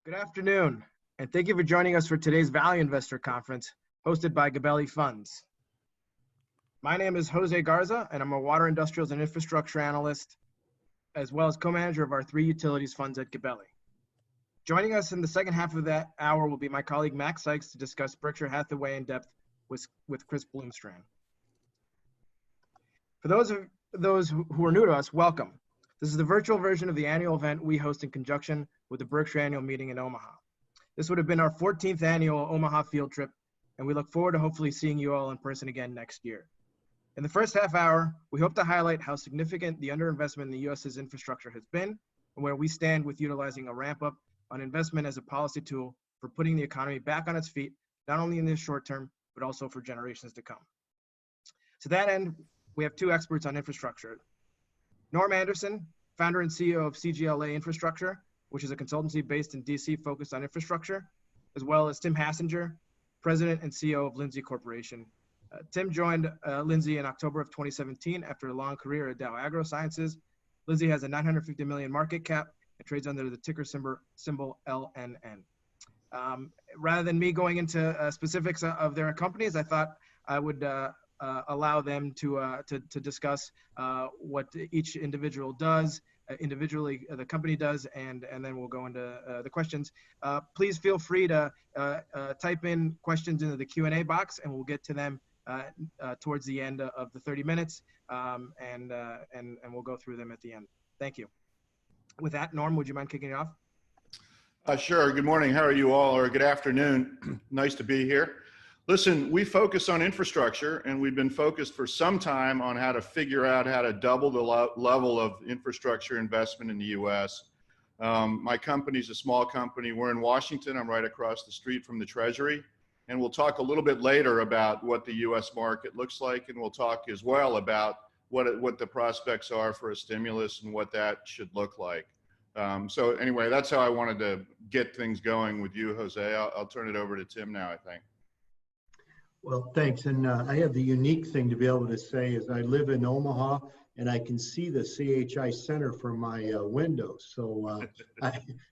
Good afternoon, and thank you for joining us for today's Value Investor Conference hosted by Gabelli Funds. My name is Jose Garza, and I'm a water, industrials, and infrastructure analyst, as well as co-manager of our 3 utilities funds at Gabelli. Joining us in the second half of that hour will be my colleague Macrae Sykes to discuss Berkshire Hathaway in depth with Chris Bloomstran. For those who are new to us, welcome. This is the virtual version of the annual event we host in conjunction with the Berkshire Annual Meeting in Omaha. This would have been our 14th annual Omaha field trip, and we look forward to hopefully seeing you all in person again next year. In the first half hour, we hope to highlight how significant the underinvestment in the U.S.'s infrastructure has been, and where we stand with utilizing a ramp up on investment as a policy tool for putting the economy back on its feet, not only in the short term, but also for generations to come. To that end, we have 2 experts on infrastructure. Norm Anderson, founder and CEO of CGLA Infrastructure, which is a consultancy based in DC focused on infrastructure, as well as Tim Hassinger, president and CEO of Lindsay Corporation. Tim joined Lindsay in October of 2017 after a long career at Dow AgroSciences. Lindsay has a $950 million market cap and trades under the ticker symbol LNN. Rather than me going into specifics of their companies, I thought I would allow them to discuss what each individual does, individually the company does, and then we'll go into the questions. Please feel free to type in questions into the Q&A box, and we'll get to them towards the end of the 30 minutes, and we'll go through them at the end. Thank you. With that, Norm, would you mind kicking it off? Sure. Good morning. How are you all? Or good afternoon. Nice to be here. Listen, we focus on infrastructure, and we've been focused for some time on how to figure out how to double the level of infrastructure investment in the U.S. My company's a small company. We're in Washington. I'm right across the street from the Treasury. And we'll talk a little bit later about what the U.S. market looks like, and we'll talk as well about what the prospects are for a stimulus and what that should look like. So anyway, that's how I wanted to get things going with you, Jose. I'll turn it over to Tim now, I think. Well, thanks. And I have the unique thing to be able to say is I live in Omaha and I can see the CHI Center from my window. So,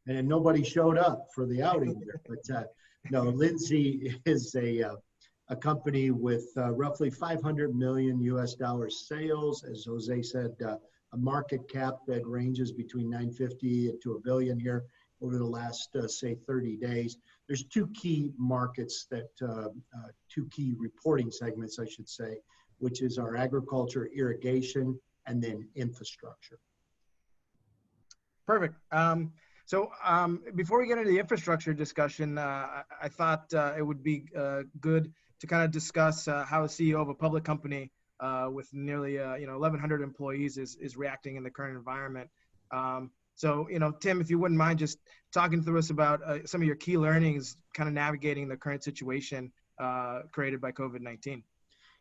and nobody showed up for the outing there. But no, Lindsay is a company with roughly 500 million US dollars sales. As Jose said, a market cap that ranges between 950 to $1 billion here over the last, say, 30 days. There's 2 key markets that, 2 key reporting segments, I should say, which is our agriculture, irrigation, and then infrastructure. Perfect. So before we get into the infrastructure discussion, I thought it would be good to kind of discuss how a CEO of a public company with nearly 1,100 employees is reacting in the current environment. So, Tim, if you wouldn't mind just talking through us about some of your key learnings, kind of navigating the current situation created by COVID-19.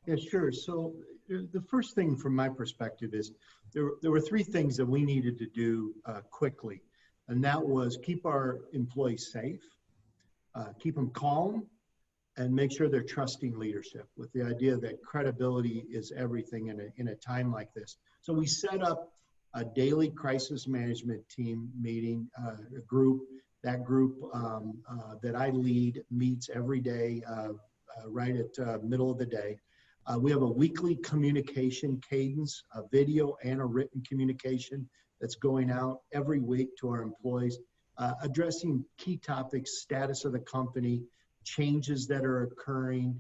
Yeah, sure. So the first thing from my perspective is there were 3 things that we needed to do quickly. And that was keep our employees safe, keep them calm, and make sure they're trusting leadership with the idea that credibility is everything in a time like this. So we set up a daily crisis management team meeting, group. That group that I lead meets every day, right at middle of the day. We have a weekly communication cadence, a video and a written communication that's going out every week to our employees, addressing key topics, status of the company, changes that are occurring,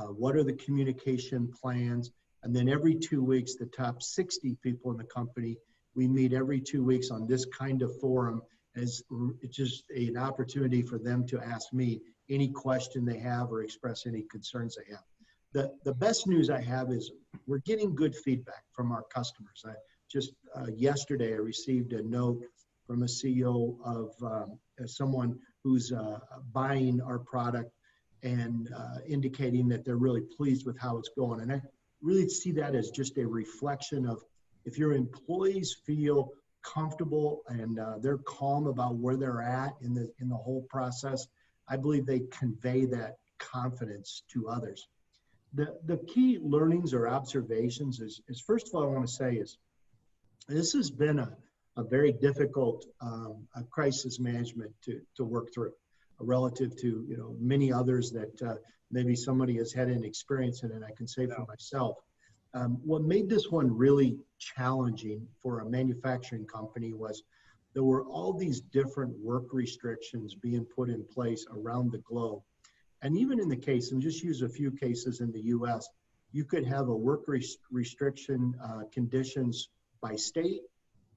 what are the communication plans, and then every 2 weeks, the top 60 people in the company, we meet every 2 weeks on this kind of forum as it's just an opportunity for them to ask me any question they have or express any concerns they have. The best news I have is we're getting good feedback from our customers. Yesterday, I received a note from a CEO of someone who's buying our product and indicating that they're really pleased with how it's going. And I really see that as just a reflection of if your employees feel comfortable and they're calm about where they're at in the whole process, I believe they convey that confidence to others. The key learnings or observations is first of all, I want to say is this has been a very difficult crisis management to work through, relative to many others that maybe somebody has had an experience in, and I can say for myself. What made this one really challenging for a manufacturing company was there were all these different work restrictions being put in place around the globe. And even in the case, and just use a few cases in the US, you could have a work restriction conditions by state,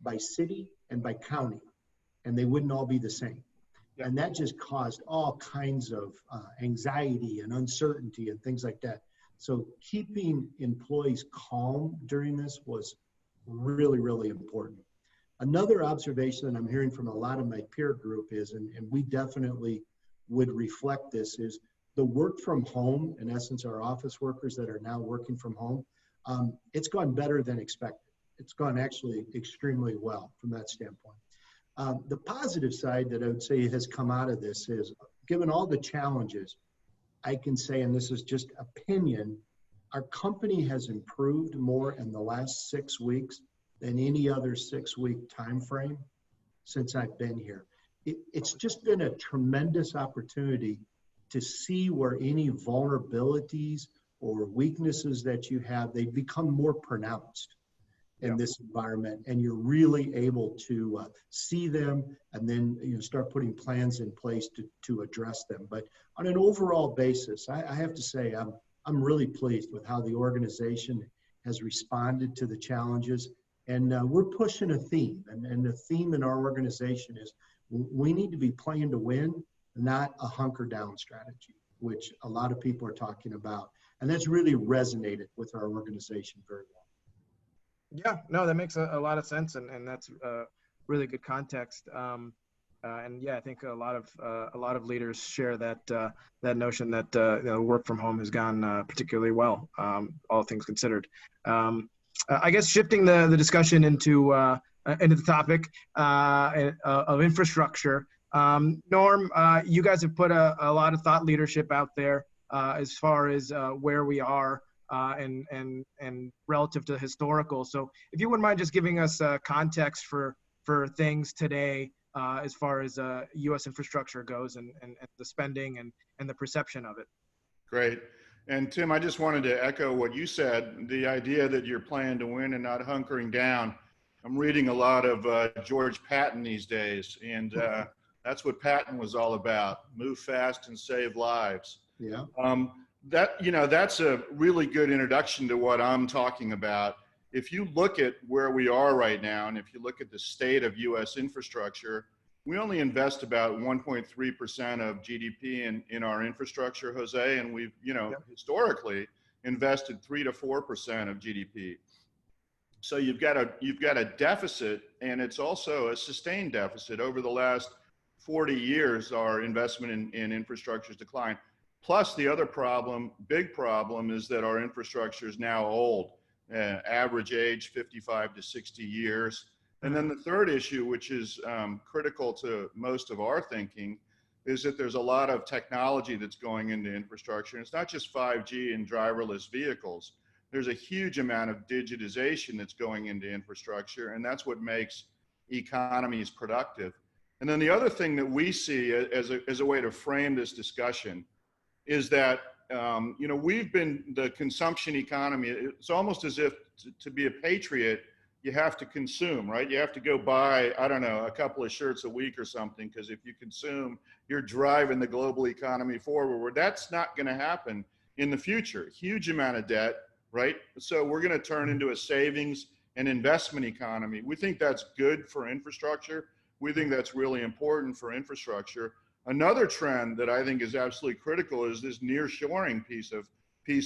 by city, and by county, and they wouldn't all be the same. And that just caused all kinds of anxiety and uncertainty and things like that. So keeping employees calm during this was really, really important. Another observation that I'm hearing from a lot of my peer group is, and we definitely would reflect this, is the work from home, in essence, our office workers that are now working from home, it's gone better than expected. It's gone actually extremely well from that standpoint. The positive side that I would say has come out of this is, given all the challenges, I can say, and this is just opinion, our company has improved more in the last 6 weeks than any other 6-week time frame since I've been here. It's just been a tremendous opportunity to see where any vulnerabilities or weaknesses that you have, they become more pronounced in this environment, and you're really able to see them and then start putting plans in place to address them. But on an overall basis, I have to say I'm really pleased with how the organization has responded to the challenges, and we're pushing a theme, and the theme in our organization is we need to be playing to win, not a hunker down strategy, which a lot of people are talking about, and that's really resonated with our organization very well. Yeah, no, that makes a lot of sense, and that's really good context. And yeah, I think a lot of leaders share that that notion that work from home has gone particularly well, all things considered. I guess shifting the discussion into the topic of infrastructure. Norm, you guys have put a lot of thought leadership out there as far as where we are. And relative to historical. So if you wouldn't mind just giving us context for things today as far as U.S. infrastructure goes and the spending and the perception of it. Great. And Tim, I just wanted to echo what you said, the idea that you're playing to win and not hunkering down. I'm reading a lot of George Patton these days, and that's what Patton was all about, move fast and save lives. Yeah. That's a really good introduction to what I'm talking about. If you look at where we are right now, and if you look at the state of U.S. infrastructure, we only invest about 1.3% of GDP in our infrastructure, Jose, and we've, historically invested 3 to 4% of GDP. So you've got a deficit, and it's also a sustained deficit. Over the last 40 years, our investment in infrastructure has declined. Plus, the other big problem, is that our infrastructure is now old, average age 55 to 60 years. And then the third issue, which is critical to most of our thinking, is that there's a lot of technology that's going into infrastructure. And it's not just 5G and driverless vehicles. There's a huge amount of digitization that's going into infrastructure, and that's what makes economies productive. And then the other thing that we see as a way to frame this discussion is that, we've been the consumption economy. It's almost as if to be a patriot, you have to consume, right? You have to go buy, I don't know, a couple of shirts a week or something, because if you consume, you're driving the global economy forward. That's not going to happen in the future. Huge amount of debt, right? So we're going to turn into a savings and investment economy. We think that's good for infrastructure. We think that's really important for infrastructure. Another trend that I think is absolutely critical is this nearshoring piece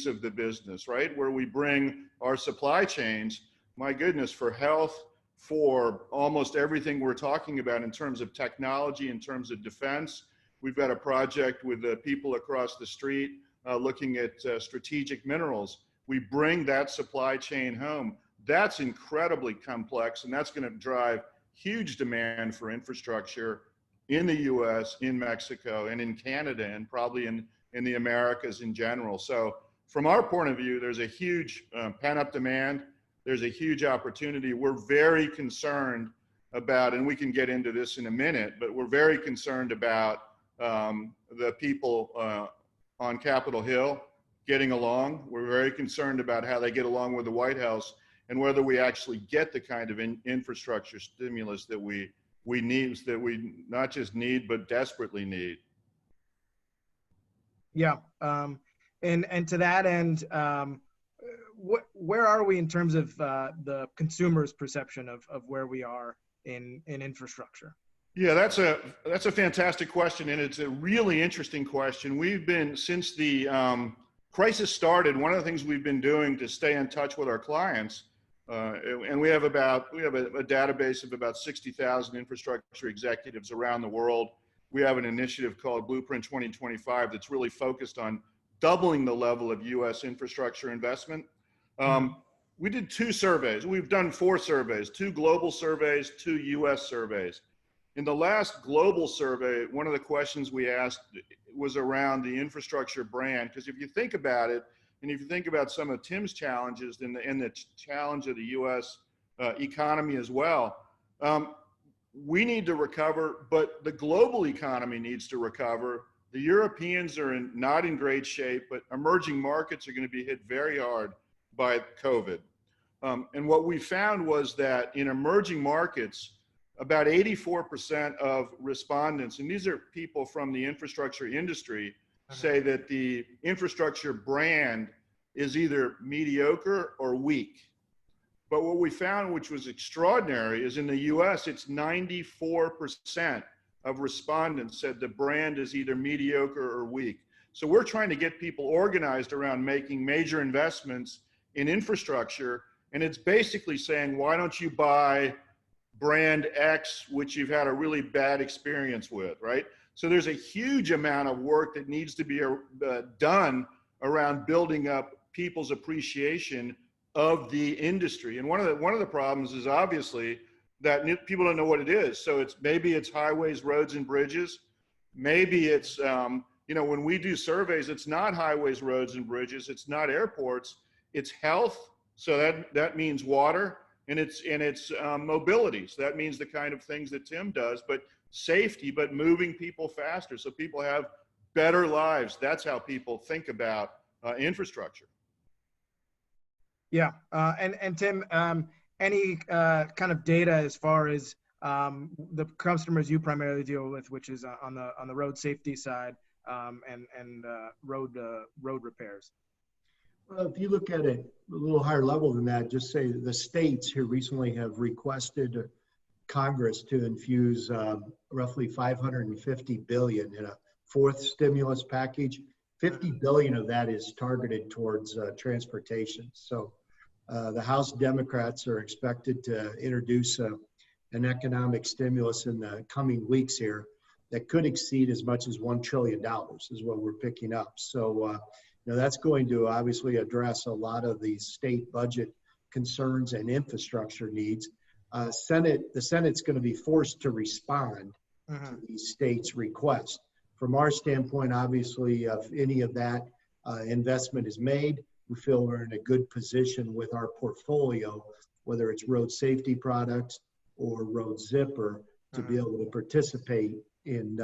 of the business, right? Where we bring our supply chains, my goodness, for health, for almost everything we're talking about in terms of technology, in terms of defense. We've got a project with the people across the street looking at strategic minerals. We bring that supply chain home. That's incredibly complex, and that's going to drive huge demand for infrastructure in the US, in Mexico, and in Canada, and probably in the Americas in general. So from our point of view, there's a huge pent-up demand. There's a huge opportunity. We're very concerned about, and we can get into this in a minute, but we're very concerned about the people on Capitol Hill getting along. We're very concerned about how they get along with the White House and whether we actually get the kind of infrastructure stimulus that we need, that we not just need, but desperately need. Yeah. And to that end, where are we in terms of the consumer's perception of where we are in infrastructure? Yeah, that's a fantastic question, and it's a really interesting question. We've been, since the crisis started, one of the things we've been doing to stay in touch with our clients, and we have a database of about 60,000 infrastructure executives around the world. We have an initiative called Blueprint 2025 that's really focused on doubling the level of U.S. infrastructure investment. We did 2 surveys. We've done 4 surveys, 2 global surveys, 2 U.S. surveys. In the last global survey, one of the questions we asked was around the infrastructure brand, because if you think about it, and if you think about some of Tim's challenges and the challenge of the U.S. Economy as well, we need to recover, but the global economy needs to recover. The Europeans are not in great shape, but emerging markets are going to be hit very hard by COVID. And what we found was that in emerging markets, about 84% of respondents, and these are people from the infrastructure industry, say that the infrastructure brand is either mediocre or weak. But what we found, which was extraordinary, is in the US, it's 94% of respondents said the brand is either mediocre or weak. So we're trying to get people organized around making major investments in infrastructure. And it's basically saying, why don't you buy brand X, which you've had a really bad experience with, right? So there's a huge amount of work that needs to be done around building up people's appreciation of the industry. And one of the problems is obviously that people don't know what it is. So maybe it's highways, roads, and bridges. Maybe it's when we do surveys, it's not highways, roads, and bridges. It's not airports. It's health. So that means water, and it's mobility. So that means the kind of things that Tim does, but safety, but moving people faster so people have better lives. That's how people think about infrastructure. Yeah, and Tim, any kind of data as far as the customers you primarily deal with, which is on the road safety side and road repairs? Well, if you look at it a little higher level than that, just say the states here recently have requested Congress to infuse roughly $550 billion in a 4th stimulus package. $50 billion of that is targeted towards transportation. So the House Democrats are expected to introduce an economic stimulus in the coming weeks here that could exceed as much as $1 trillion is what we're picking up. So that's going to obviously address a lot of the state budget concerns and infrastructure needs. The Senate's going to be forced to respond to these states' requests. From our standpoint, obviously, if any of that investment is made, we feel we're in a good position with our portfolio, whether it's road safety products or road zipper, to be able to participate in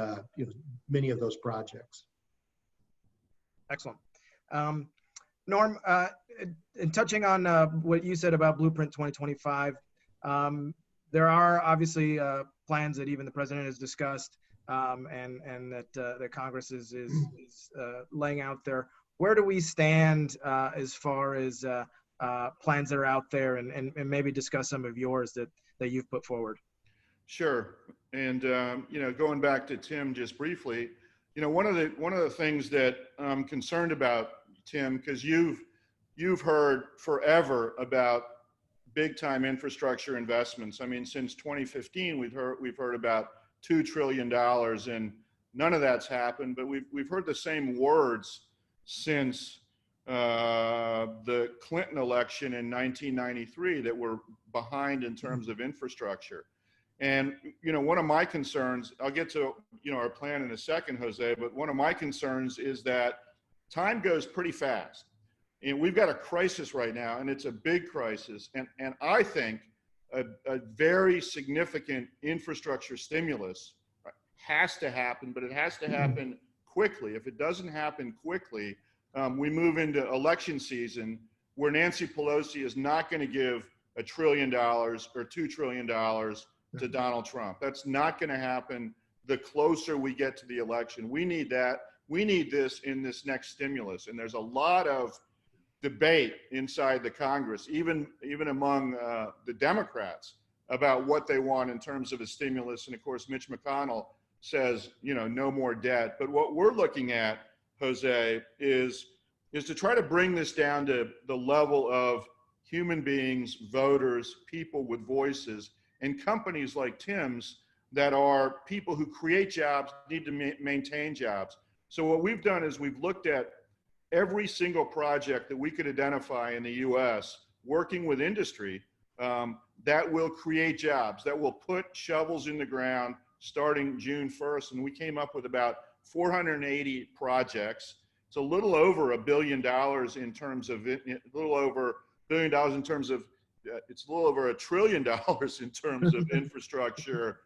many of those projects. Excellent. Norm, in touching on what you said about Blueprint 2025, there are obviously plans that even the president has discussed and that the Congress is laying out there. Where do we stand as far as plans that are out there, and maybe discuss some of yours that you've put forward? Sure. And going back to Tim just briefly, one of the things that I'm concerned about, Tim, because you've heard forever about big time infrastructure investments. I mean, since 2015, we've heard about $2 trillion, and none of that's happened. But we've heard the same words since the Clinton election in 1993 that we're behind in terms of infrastructure. And one of my concerns, I'll get to our plan in a second, Jose, but one of my concerns is that time goes pretty fast. And we've got a crisis right now, and it's a big crisis. And I think a very significant infrastructure stimulus has to happen, but it has to happen quickly. If it doesn't happen quickly, we move into election season where Nancy Pelosi is not going to give $1 trillion or $2 trillion to Donald Trump. That's not going to happen the closer we get to the election. We need that. We need this in this next stimulus. And there's a lot of debate inside the Congress, even among the Democrats, about what they want in terms of a stimulus. And of course, Mitch McConnell says, no more debt. But what we're looking at, Jose, is to try to bring this down to the level of human beings, voters, people with voices, and companies like Tim's that are people who create jobs, need to maintain jobs. So what we've done is we've looked at every single project that we could identify in the US, working with industry, that will create jobs, that will put shovels in the ground starting June 1st. And we came up with about 480 projects. It's a little over $1 billion in terms of it, a little over $1 billion in terms of, it's a little over $1 trillion in terms of infrastructure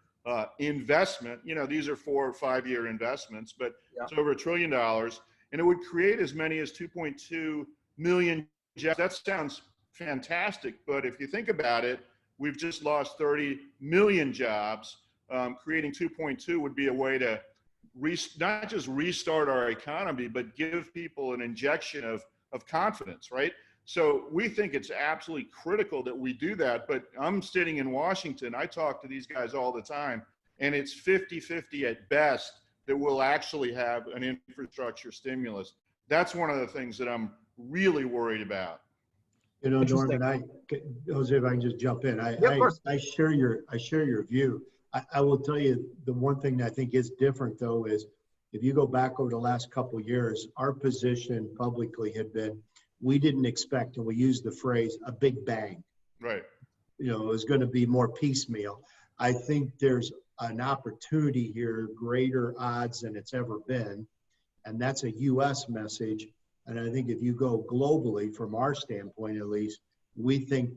investment. These are 4 or 5 year investments, but it's over $1 trillion. And it would create as many as 2.2 million jobs. That sounds fantastic, but if you think about it, we've just lost 30 million jobs. Creating 2.2 would be a way to not just restart our economy, but give people an injection of confidence, right? So we think it's absolutely critical that we do that. But I'm sitting in Washington, I talk to these guys all the time, and it's 50-50 at best that we'll actually have an infrastructure stimulus. That's one of the things that I'm really worried about. Norman, Jose, if I can just jump in, I share your view. I will tell you the one thing that I think is different though is if you go back over the last couple of years, our position publicly had been, we didn't expect, and we used the phrase, a big bang. Right. It was going to be more piecemeal. I think there's an opportunity here, greater odds than it's ever been. And that's a US message. And I think if you go globally, from our standpoint at least, we think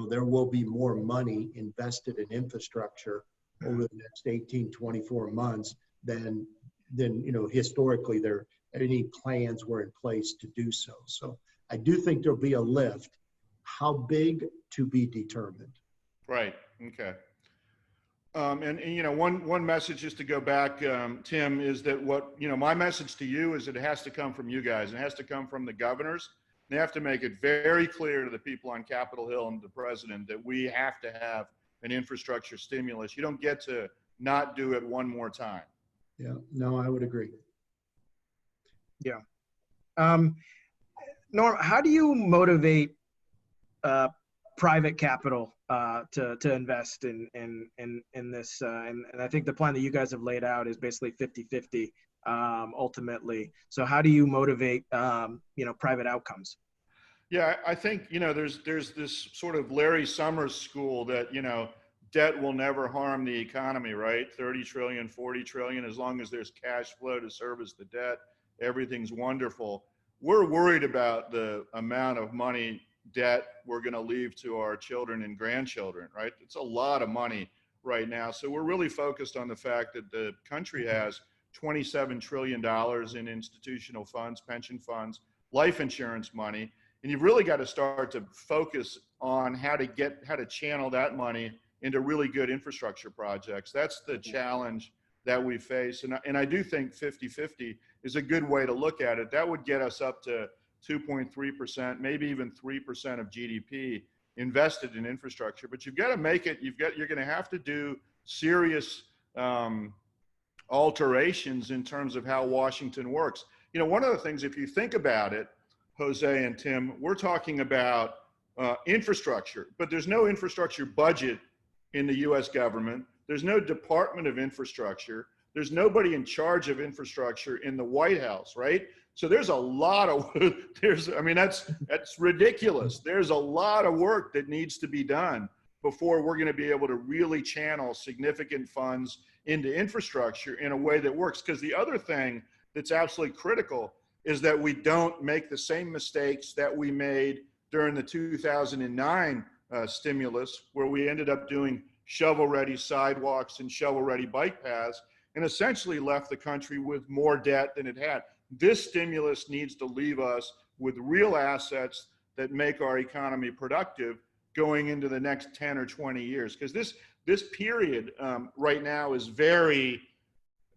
there will be more money invested in infrastructure over the next 18, 24 months than historically any plans were in place to do so. So I do think there'll be a lift. How big, to be determined. Right. Okay. And one message, just to go back, Tim, is that my message to you is that it has to come from you guys. It has to come from the governors. They have to make it very clear to the people on Capitol Hill and the president that we have to have an infrastructure stimulus. You don't get to not do it one more time. Yeah, no, I would agree. Yeah. Norm, how do you motivate private capital to invest in this? And I think the plan that you guys have laid out is basically 50-50 ultimately. So how do you motivate private outcomes? Yeah, I think there's this sort of Larry Summers school that debt will never harm the economy, right? 30 trillion, 40 trillion, as long as there's cash flow to service the debt, everything's wonderful. We're worried about the amount of money debt we're going to leave to our children and grandchildren, right? It's a lot of money right now. So we're really focused on the fact that the country has $27 trillion in institutional funds, pension funds, life insurance money. And you've really got to start to focus on how to channel that money into really good infrastructure projects. That's the challenge that we face. And I do think 50-50 is a good way to look at it. That would get us up to 2.3%, maybe even 3% of GDP invested in infrastructure. But you've got to make it, you're going to have to do serious alterations in terms of how Washington works. One of the things, if you think about it, Jose and Tim, we're talking about infrastructure, but there's no infrastructure budget in the US government. There's no Department of Infrastructure. There's nobody in charge of infrastructure in the White House, right? So there's a lot of, that's ridiculous. There's a lot of work that needs to be done before we're going to be able to really channel significant funds into infrastructure in a way that works. Because the other thing that's absolutely critical is that we don't make the same mistakes that we made during the 2009 stimulus, where we ended up doing shovel-ready sidewalks and shovel-ready bike paths, and essentially left the country with more debt than it had. This stimulus needs to leave us with real assets that make our economy productive going into the next 10 or 20 years. Because this period right now is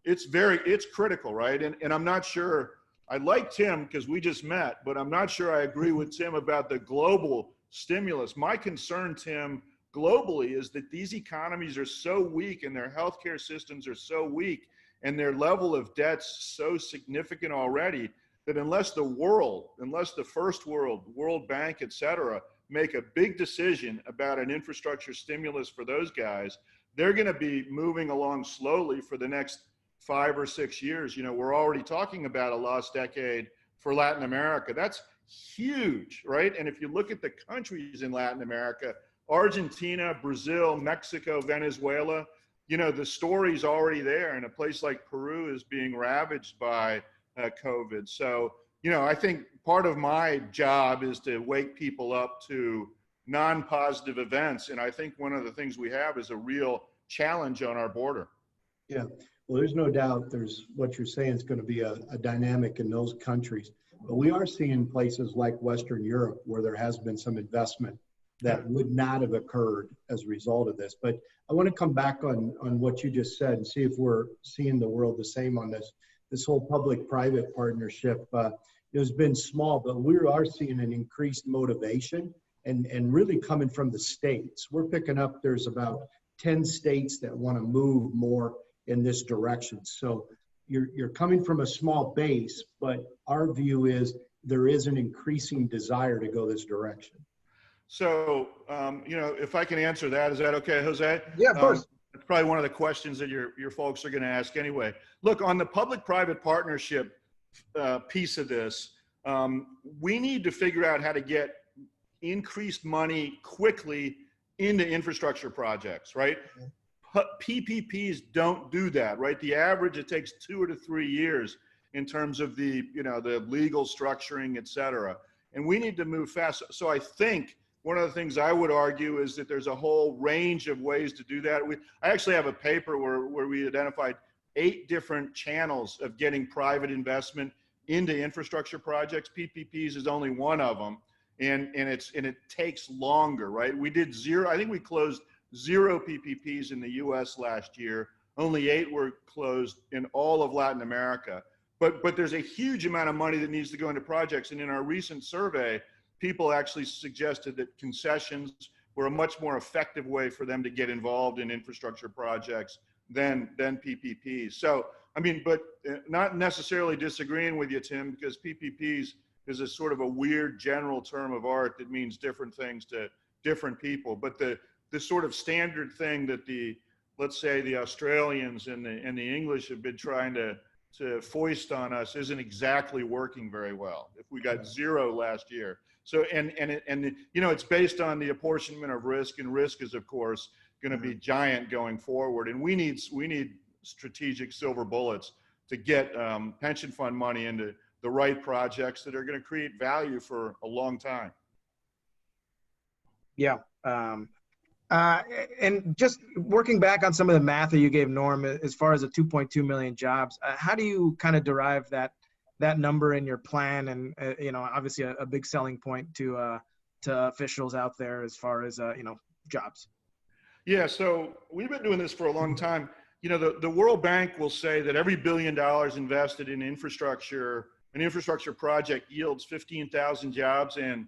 it's critical, right? And I'm not sure, I like Tim because we just met, but I'm not sure I agree with Tim about the global stimulus. My concern, Tim, globally is that these economies are so weak and their healthcare systems are so weak and their level of debt's so significant already that unless the first world, World Bank, et cetera, make a big decision about an infrastructure stimulus for those guys, they're going to be moving along slowly for the next 5 or 6 years. You know, we're already talking about a lost decade for Latin America. That's huge, right? And if you look at the countries in Latin America, Argentina, Brazil, Mexico, Venezuela, you know, the story's already there. And a place like Peru is being ravaged by COVID. So, you know, I think part of my job is to wake people up to non-positive events. And I think one of the things we have is a real challenge on our border. Yeah, well, there's no doubt what you're saying is going to be a dynamic in those countries. But we are seeing places like Western Europe where there has been some investment that would not have occurred as a result of this. But I want to come back on what you just said and see if we're seeing the world the same on this whole public-private partnership. It has been small, but we are seeing an increased motivation and really coming from the states. We're picking up, there's about 10 states that want to move more in this direction. So you're coming from a small base, but our view is there is an increasing desire to go this direction. So, you know, if I can answer that, is that okay, Jose? Yeah, of course. It's probably one of the questions that your folks are going to ask anyway. Look, on the public-private partnership piece of this, we need to figure out how to get increased money quickly into infrastructure projects, right? PPPs don't do that, right? The average, it takes 2 to 3 years in terms of the, you know, the legal structuring, et cetera. And we need to move fast. So I think one of the things I would argue is that there's a whole range of ways to do that. I actually have a paper where we identified 8 different channels of getting private investment into infrastructure projects. PPPs is only one of them. And it takes longer, right? We did I think we closed 0 PPPs in the US last year. Only 8 were closed in all of Latin America. But there's a huge amount of money that needs to go into projects. And in our recent survey, people actually suggested that concessions were a much more effective way for them to get involved in infrastructure projects than PPPs. So, I mean, but not necessarily disagreeing with you, Tim, because PPPs is a sort of a weird general term of art that means different things to different people. But the sort of standard thing that let's say the Australians and the English have been trying to foist on us isn't exactly working very well. If we got 0 last year. So, and you know, it's based on the apportionment of risk, and risk is of course going to be giant going forward. And we need strategic silver bullets to get pension fund money into the right projects that are going to create value for a long time. Yeah. And just working back on some of the math that you gave, Norm, as far as the 2.2 million jobs, how do you kind of derive that number in your plan? And, you know, obviously a big selling point to officials out there as far as, you know, jobs. Yeah, so we've been doing this for a long time. You know, the World Bank will say that every $1 billion invested in infrastructure, an infrastructure project yields 15,000 jobs and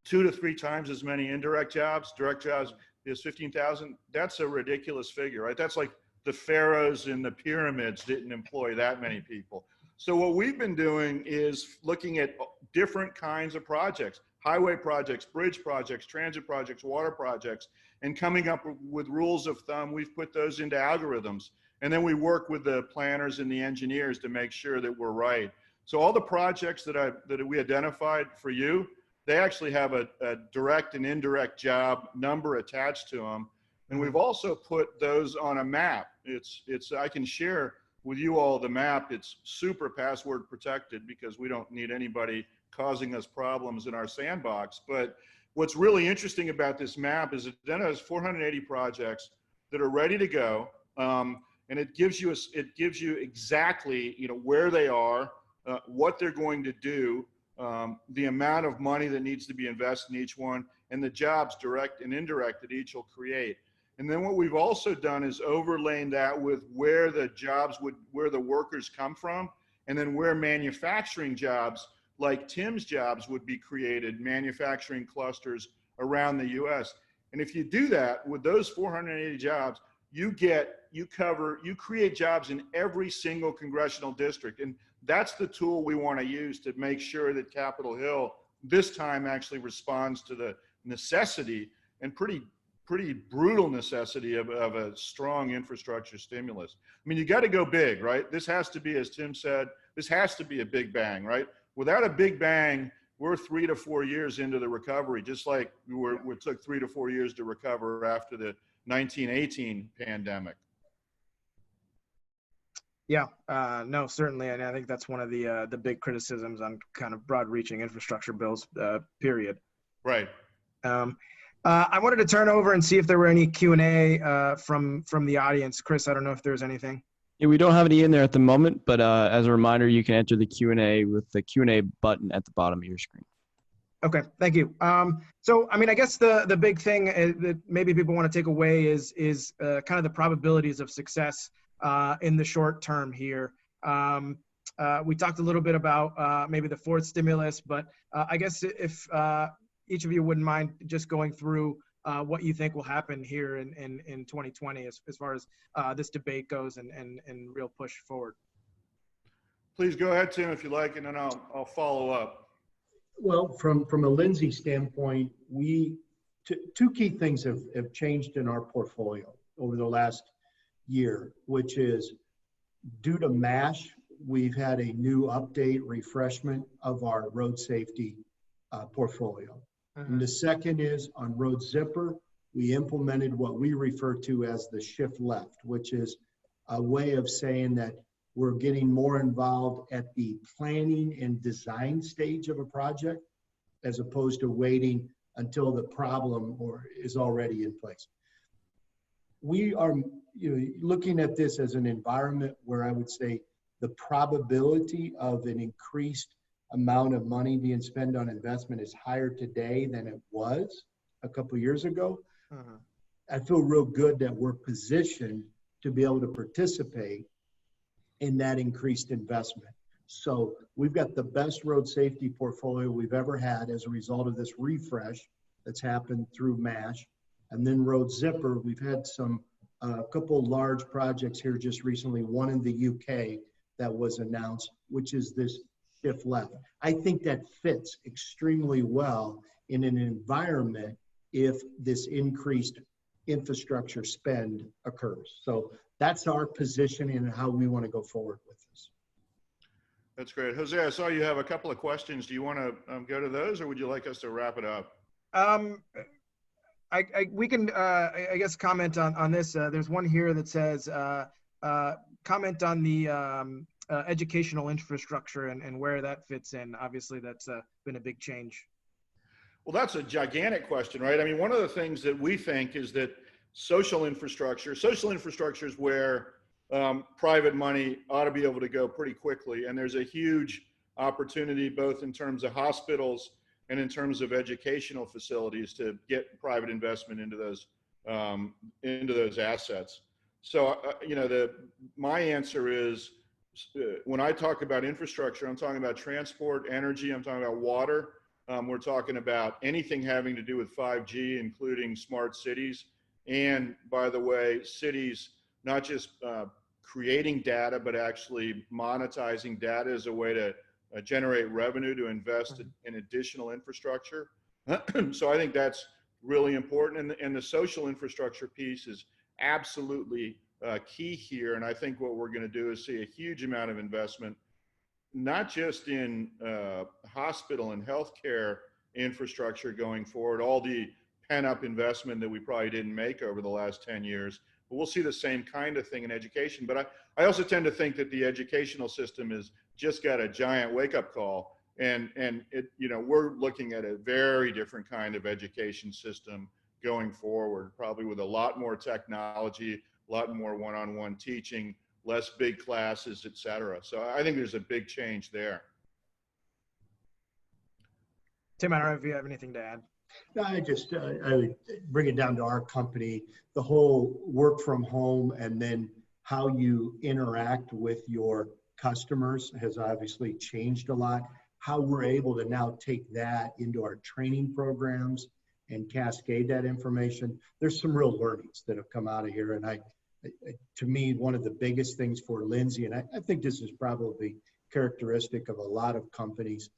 2 to 3 times as many indirect jobs. Direct jobs is 15,000. That's a ridiculous figure, right? That's like the pharaohs and the pyramids didn't employ that many people. So what we've been doing is looking at different kinds of projects, highway projects, bridge projects, transit projects, water projects, and coming up with rules of thumb. We've put those into algorithms. And then we work with the planners and the engineers to make sure that we're right. So all the projects that we identified for you, they actually have a direct and indirect job number attached to them. And we've also put those on a map. I can share with you all the map. It's super password protected because we don't need anybody causing us problems in our sandbox. But what's really interesting about this map is it then has 480 projects that are ready to go. And it gives you exactly, where they are, what they're going to do, the amount of money that needs to be invested in each one, and the jobs, direct and indirect, that each will create. And then what we've also done is overlaying that with where the workers come from, and then where manufacturing jobs, like Tim's jobs, would be created, manufacturing clusters around the US. And if you do that with those 480 jobs, you create jobs in every single congressional district. And that's the tool we want to use to make sure that Capitol Hill this time actually responds to the necessity, and pretty brutal necessity, of a strong infrastructure stimulus. I mean, you got to go big, right? This has to be, as Tim said, this has to be a big bang, right? Without a big bang, we're 3 to 4 years into the recovery, just like we took 3 to 4 years to recover after the 1918 pandemic. Yeah, no, certainly. And I think that's one of the big criticisms on kind of broad-reaching infrastructure bills, period. Right. I wanted to turn over and see if there were any Q&A from the audience. Chris, I don't know if there's anything. Yeah, we don't have any in there at the moment, but as a reminder, you can enter the Q&A with the Q&A button at the bottom of your screen. Okay, thank you. So, I mean, I guess the big thing that maybe people want to take away is kind of the probabilities of success in the short term here. We talked a little bit about maybe the fourth stimulus, but I guess if each of you wouldn't mind just going through what you think will happen here in 2020 as far as this debate goes and real push forward. Please go ahead, Tim, if you like, and then I'll follow up. Well, from a Lindsay standpoint, two key things have changed in our portfolio over the last year, which is due to MASH, we've had a new update, refreshment of our road safety portfolio. And the second is on Road Zipper, we implemented what we refer to as the shift left, which is a way of saying that we're getting more involved at the planning and design stage of a project, as opposed to waiting until the problem is already in place. We are looking at this as an environment where I would say the probability of an increased amount of money being spent on investment is higher today than it was a couple of years ago. I feel real good that we're positioned to be able to participate in that increased investment. So we've got the best road safety portfolio we've ever had as a result of this refresh that's happened through MASH. And then Road Zipper, we've had a couple large projects here just recently, one in the UK that was announced, which is this shift left. I think that fits extremely well in an environment if this increased infrastructure spend occurs. So that's our position and how we want to go forward with this. That's great. Jose, I saw you have a couple of questions. Do you want to go to those, or would you like us to wrap it up? We can, I guess, comment on this. There's one here that says, comment on the educational infrastructure and where that fits in. Obviously, that's been a big change. Well, that's a gigantic question, right? I mean, one of the things that we think is that social infrastructure is where private money ought to be able to go pretty quickly. And there's a huge opportunity, both in terms of hospitals and in terms of educational facilities, to get private investment into those assets. So, my answer is, when I talk about infrastructure, I'm talking about transport, energy, I'm talking about water. We're talking about anything having to do with 5G, including smart cities. And by the way, cities not just creating data, but actually monetizing data as a way to generate revenue to invest in additional infrastructure. So I think that's really important. And the social infrastructure piece is absolutely key here. And I think what we're going to do is see a huge amount of investment, not just in hospital and healthcare infrastructure going forward, all the pent-up investment that we probably didn't make over the last 10 years, but we'll see the same kind of thing in education. But I also tend to think that the educational system has just got a giant wake-up call. And it, you know, we're looking at a very different kind of education system going forward, probably with a lot more technology, a lot more one-on-one teaching, less big classes, et cetera. So I think there's a big change there. Tim, I don't know if you have anything to add. No, I would bring it down to our company, the whole work from home and then how you interact with your customers has obviously changed a lot. How we're able to now take that into our training programs and cascade that information. There's some real learnings that have come out of here. And to me, one of the biggest things for Lindsay, and I think this is probably characteristic of a lot of companies,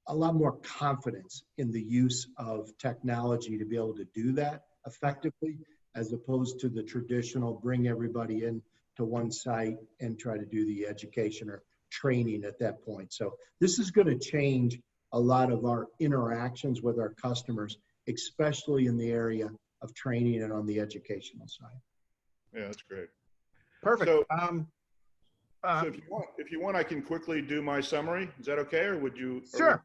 a lot more confidence in the use of technology to be able to do that effectively, as opposed to the traditional bring everybody in to one site and try to do the education or training at that point. So this is going to change a lot of our interactions with our customers, especially in the area of training and on the educational side. Yeah, that's great. Perfect. So, so if you want, I can quickly do my summary. Is that okay, or would you? Sure.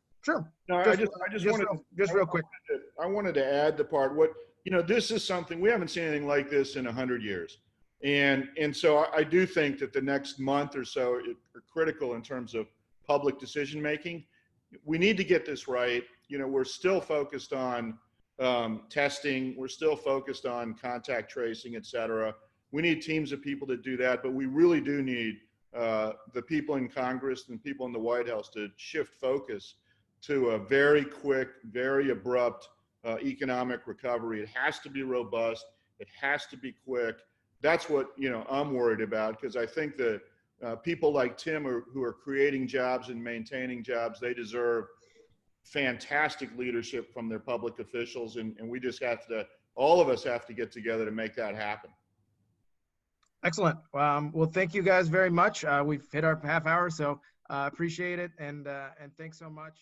No, I just real quick. I wanted to add the part. This is something we haven't seen anything like this in 100 years, and so I do think that the next month or so are critical in terms of public decision making. We need to get this right. You know, we're still focused on testing. We're still focused on contact tracing, et cetera. We need teams of people to do that, but we really do need the people in Congress and people in the White House to shift focus to a very quick, very abrupt economic recovery. It has to be robust. It has to be quick. That's what, you know, I'm worried about, because I think that people like Tim who are creating jobs and maintaining jobs, they deserve fantastic leadership from their public officials, and we just have to, all of us have to get together to make that happen. Excellent. Well, thank you guys very much. We've hit our half hour, so appreciate it, and thanks so much.